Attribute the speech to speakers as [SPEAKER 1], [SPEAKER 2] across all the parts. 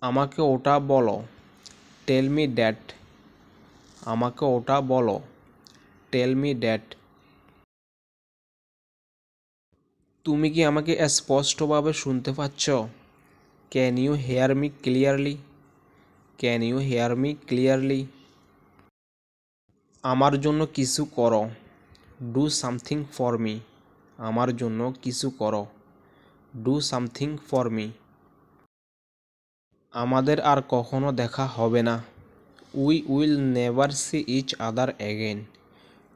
[SPEAKER 1] আমাকে ওটা বলো। Tell me that. আমাকে ওটা বলো। Tell me that. তুমি কি আমাকে স্পষ্টভাবে শুনতে পাচ্ছ? Can you hear me clearly? Can you hear me clearly? আমার জন্য কিছু করো। Do something for me. আমার জন্য কিছু করো। Do something for me. আমাদের আর কখনো দেখা হবে না। We will never see each other again.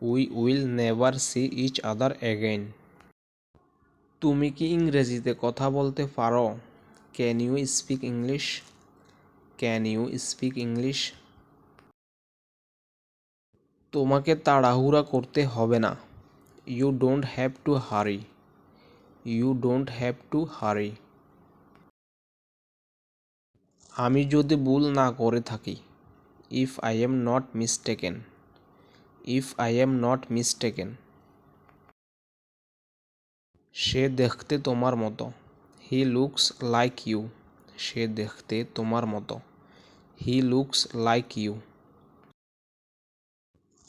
[SPEAKER 1] We will never see each other again. তুমি কি ইংরেজিতে কথা বলতে পারো? Can you speak English? Can you speak English? তোমাকে তাড়াহুড়া করতে হবে না। You don't have to hurry. You don't have to hurry. আমি যদি ভুল না করে থাকি। If I am not mistaken. If I am not mistaken. সে দেখতে তোমার মতো। He looks like you. সে দেখতে তোমার মতো। He looks like you.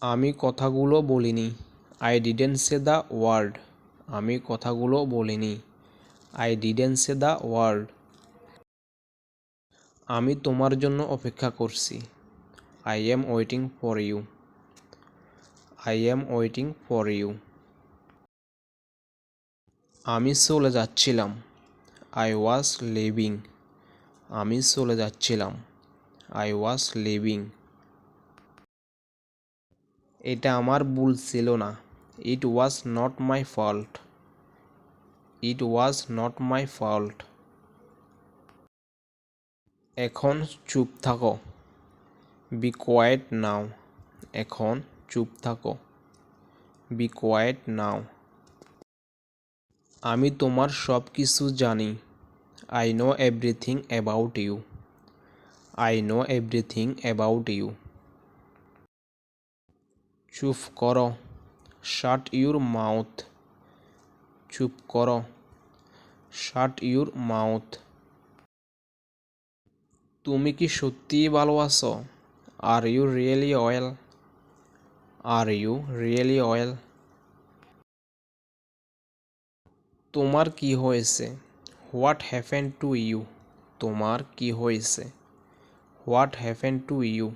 [SPEAKER 1] আমি কথাগুলো বলিনি। I didn't say the word. আমি কথাগুলো বলিনি। I didn't say the word. আমি তোমার জন্য অপেক্ষা করছি। I am waiting for you. I am waiting for you. আমি চলে যাচ্ছিলাম। I was leaving. আমি চলে যাচ্ছিলাম। I was leaving. এটা আমার ভুল ছিল না। It was not my fault. It was not my fault. এখন চুপ থাকো। Be quiet now. এখন চুপ থাকো। Be quiet now. আমি তোমার সব কিছু জানি। I know everything about you. I know everything about you. চুপ করো। Shut your mouth. চুপ করো। Shut your mouth. তুমি কি সত্যিই ভালো আছো? Are you really well? Are you really well? তোমার কি হয়েছে? What happen to you? তোমার কি হয়েছে? What happen to you?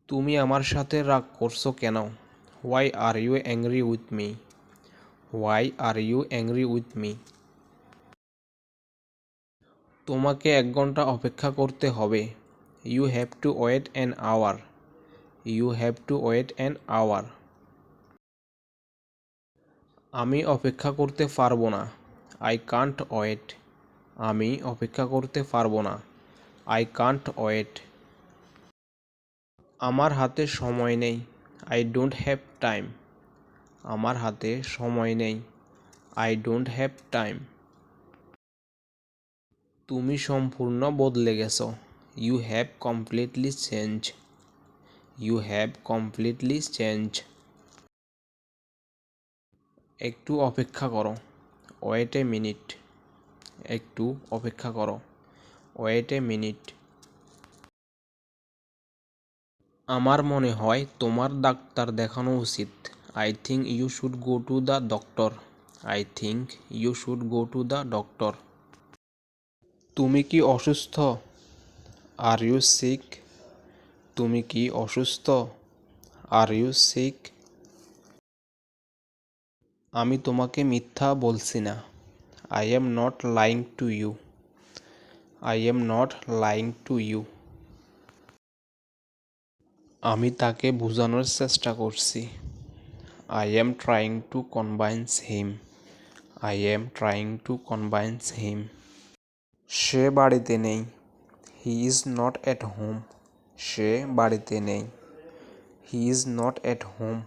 [SPEAKER 1] তুমি আমার সাথে রাগ করছো কেন? Why are you angry with me? Why are you angry with me? তোমাকে 1 ঘন্টা অপেক্ষা করতে হবে। You have to wait an hour. You have to wait an hour. আমি অপেক্ষা করতে পারবো না। I can't wait. আমি অপেক্ষা করতে পারবো না। I can't wait. আমার হাতে সময় নেই। I don't have time. আমার হাতে সময় নেই। I don't have time. তুমি সম্পূর্ণ বদলে গেছো। You have completely change. You have completely change. একটু অপেক্ষা করো। Wait a minute. একটু অপেক্ষা করো। Wait a minute. আমার মনে হয় তোমার ডাক্তার দেখানো উচিত। I think you should go to the doctor. I think you should go to the doctor. তুমি কি অসুস্থ? Are you sick? তুমি কি অসুস্থ? Are you sick? আমি তোমাকে মিথ্যা বলছি না। I am not lying to you. I am not lying to you. আমি তাকে বোঝানোর চেষ্টা করছি। I am trying to convince him. I am trying to convince him. সে বাড়িতে নেই। He is not at home. সে বাড়িতে নেই। He is not at home.